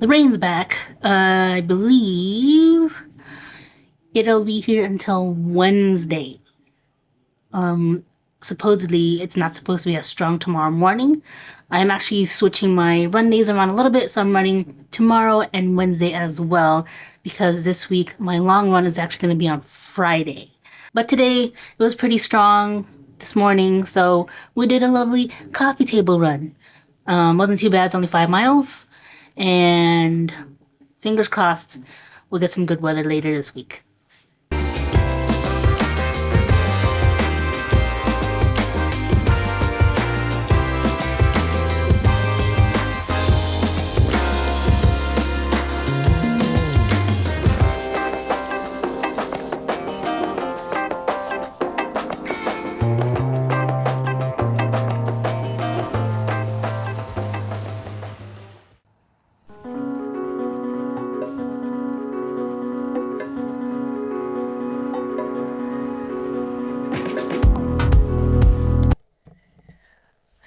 the rain's back. I believe it'll be here until Wednesday. Supposedly it's not supposed to be as strong tomorrow morning. I'm actually switching my run days around a little bit, so I'm running tomorrow and Wednesday as well, because this week my long run is actually going to be on Friday. But today it was pretty strong this morning, so we did a lovely coffee table run. Wasn't too bad, it's only 5 miles, and fingers crossed we'll get some good weather later this week.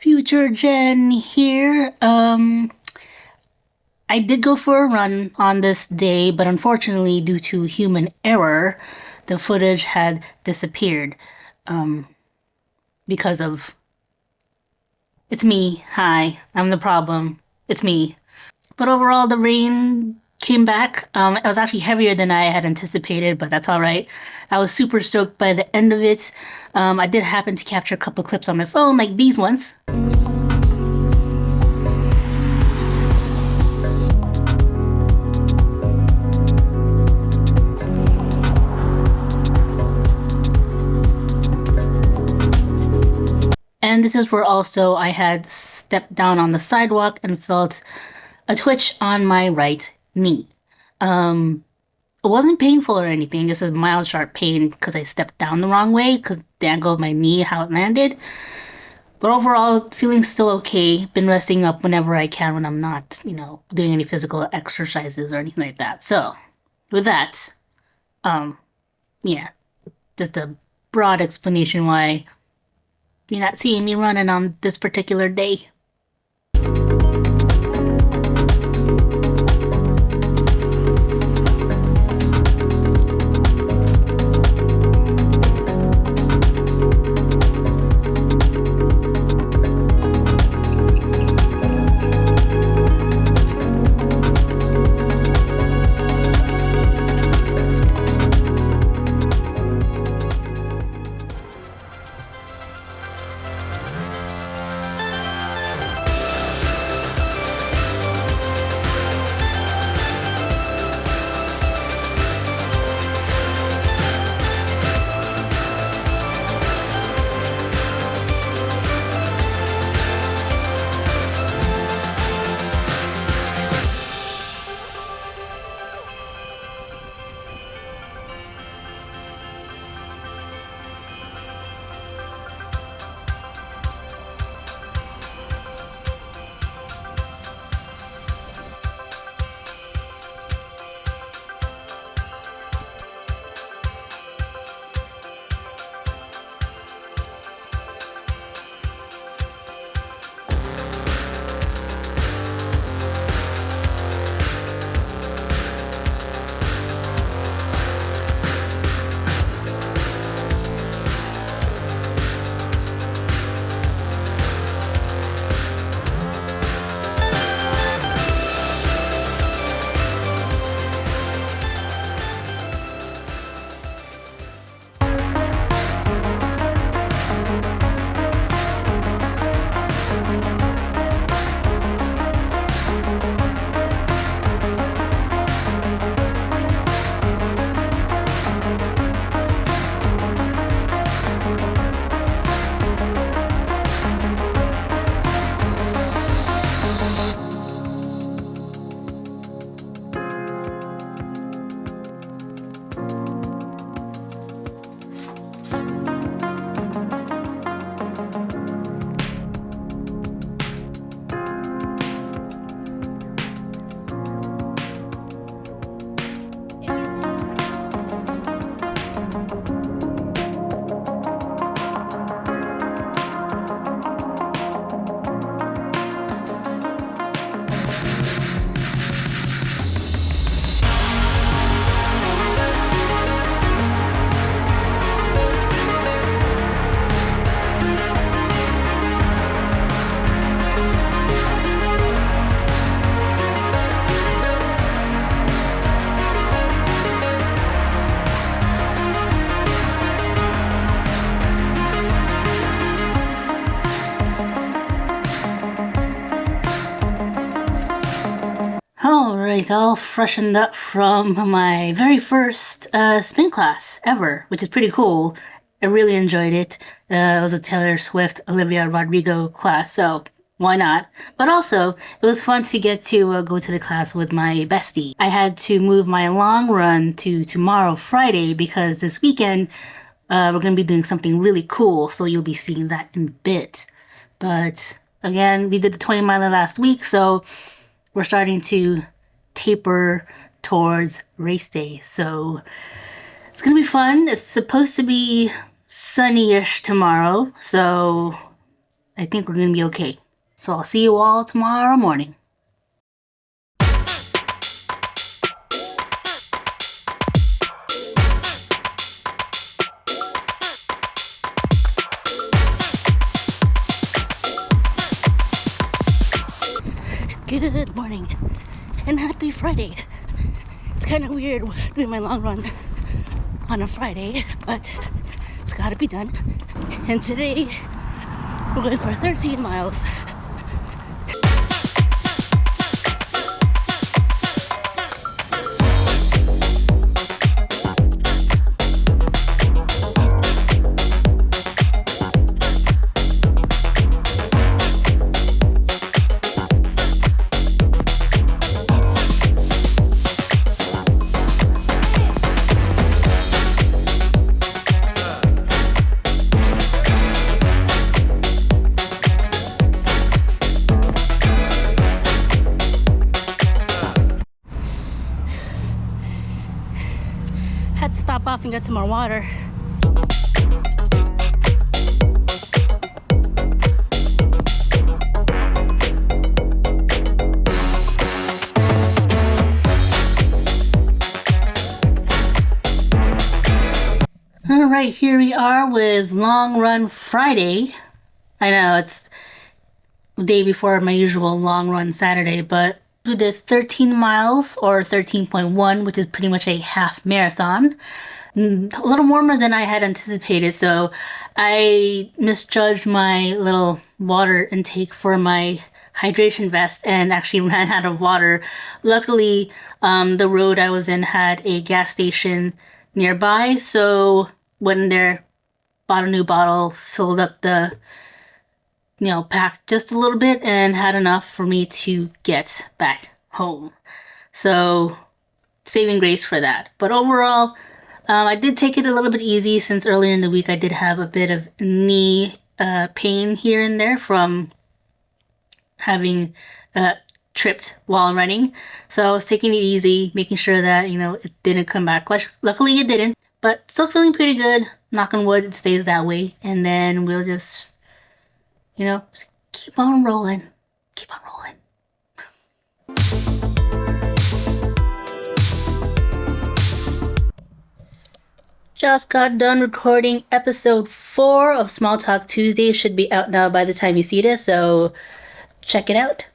Future Jen here. I did go for a run on this day, but unfortunately, due to human error, the footage had disappeared. Because of... It's me. Hi, I'm the problem. It's me. But overall, the rain came back. It was actually heavier than I had anticipated, but that's all right. I was super stoked by the end of it. I did happen to capture a couple clips on my phone, like these ones. And this is where also I had stepped down on the sidewalk and felt a twitch on my right knee. It wasn't painful or anything, just a mild sharp pain because I stepped down the wrong way because the angle of my knee, how it landed. But overall, feeling still okay. Been resting up whenever I can when I'm not, doing any physical exercises or anything like that. So, with that, yeah, just a broad explanation why you're not seeing me running on this particular day. Alright, all freshened up from my very first spin class ever, which is pretty cool. I really enjoyed it. It was a Taylor Swift, Olivia Rodrigo class, so why not? But also, it was fun to get to go to the class with my bestie. I had to move my long run to tomorrow, Friday, because this weekend we're going to be doing something really cool, so you'll be seeing that in a bit. But again, we did the 20 miler last week, so we're starting to taper towards race day. So it's gonna be fun. It's supposed to be sunny-ish tomorrow, so I think we're gonna be okay. So I'll see you all tomorrow morning. Good morning and happy Friday. It's kind of weird doing my long run on a Friday, but it's gotta be done. And today we're going for 13 miles. Had to stop off and get some more water. Alright, here we are with Long Run Friday. I know it's the day before my usual long run Saturday, but we did 13 miles or 13.1, which is pretty much a half marathon. A little warmer than I had anticipated, so I misjudged my little water intake for my hydration vest and actually ran out of water. Luckily, the road I was in had a gas station nearby, so went in there, bought a new bottle, filled up the packed just a little bit and had enough for me to get back home. So saving grace for that. But overall, I did take it a little bit easy since earlier in the week I did have a bit of knee pain here and there from having tripped while running. So I was taking it easy, making sure that, it didn't come back. Luckily it didn't, but still feeling pretty good. Knock on wood, it stays that way. And then we'll just just keep on rolling. Keep on rolling. Just got done recording episode 4 of Small Talk Tuesday. It should be out now by the time you see this, so check it out.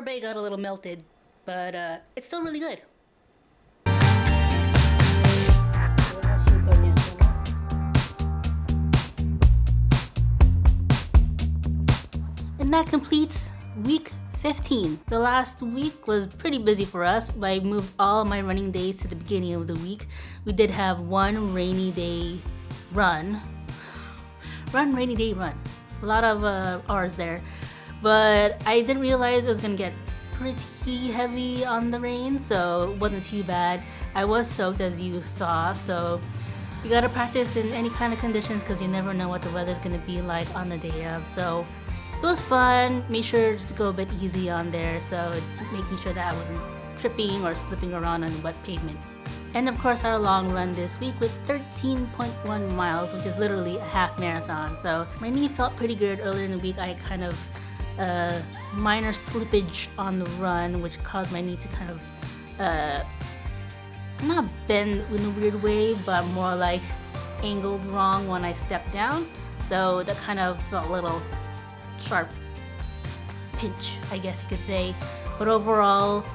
sorbet got a little melted, but it's still really good. And that completes week 15. The last week was pretty busy for us. I moved all my running days to the beginning of the week. We did have one rainy day run. Rainy day run. A lot of hours there. But I didn't realize it was gonna get pretty heavy on the rain, so it wasn't too bad. I was soaked, as you saw, so you gotta practice in any kind of conditions because you never know what the weather's gonna be like on the day of. So it was fun. Made sure just to go a bit easy on there, so making sure that I wasn't tripping or slipping around on wet pavement. And of course our long run this week with 13.1 miles, which is literally a half marathon. So my knee felt pretty good earlier in the week. I had kind of minor slippage on the run, which caused my knee to kind of not bend in a weird way, but more like angled wrong when I stepped down. So that kind of felt a little sharp pinch, I guess you could say. But overall,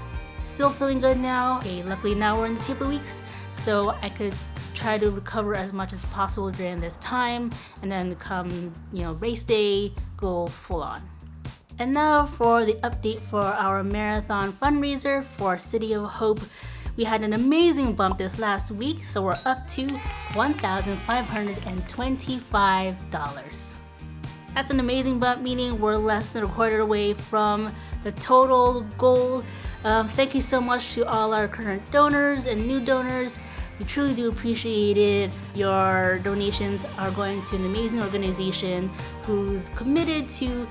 still feeling good now. Okay, luckily now we're in the taper weeks, so I could try to recover as much as possible during this time, and then come, race day, go full on. And now for the update for our marathon fundraiser for City of Hope. We had an amazing bump this last week, so we're up to $1,525. That's an amazing bump, meaning we're less than a quarter away from the total goal. Thank you so much to all our current donors and new donors. We truly do appreciate it. Your donations are going to an amazing organization who's committed to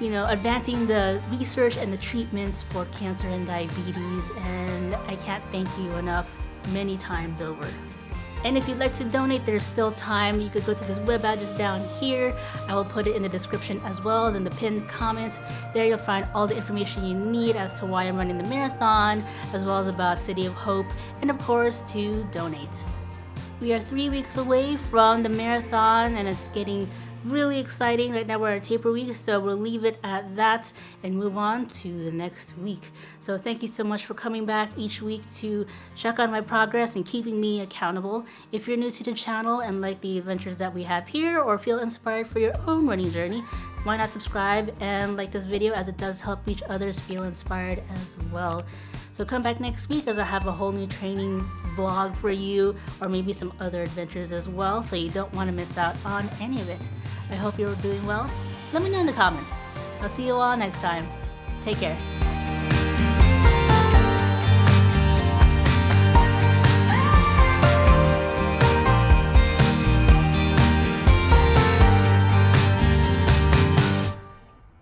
advancing the research and the treatments for cancer and diabetes, and I can't thank you enough many times over. And if you'd like to donate, there's still time. You could go to this web address down here. I will put it in the description as well as in the pinned comments. There you'll find all the information you need as to why I'm running the marathon, as well as about City of Hope, and of course to donate. We are 3 weeks away from the marathon, and it's getting really exciting. Right now we're at taper week, so we'll leave it at that and move on to the next week. So thank you so much for coming back each week to check on my progress and keeping me accountable. If you're new to the channel and like the adventures that we have here, or feel inspired for your own running journey, why not subscribe and like this video, as it does help each others feel inspired as well. So come back next week, as I have a whole new training vlog for you, or maybe some other adventures as well, so you don't want to miss out on any of it. I hope you're doing well. Let me know in the comments. I'll see you all next time. Take care.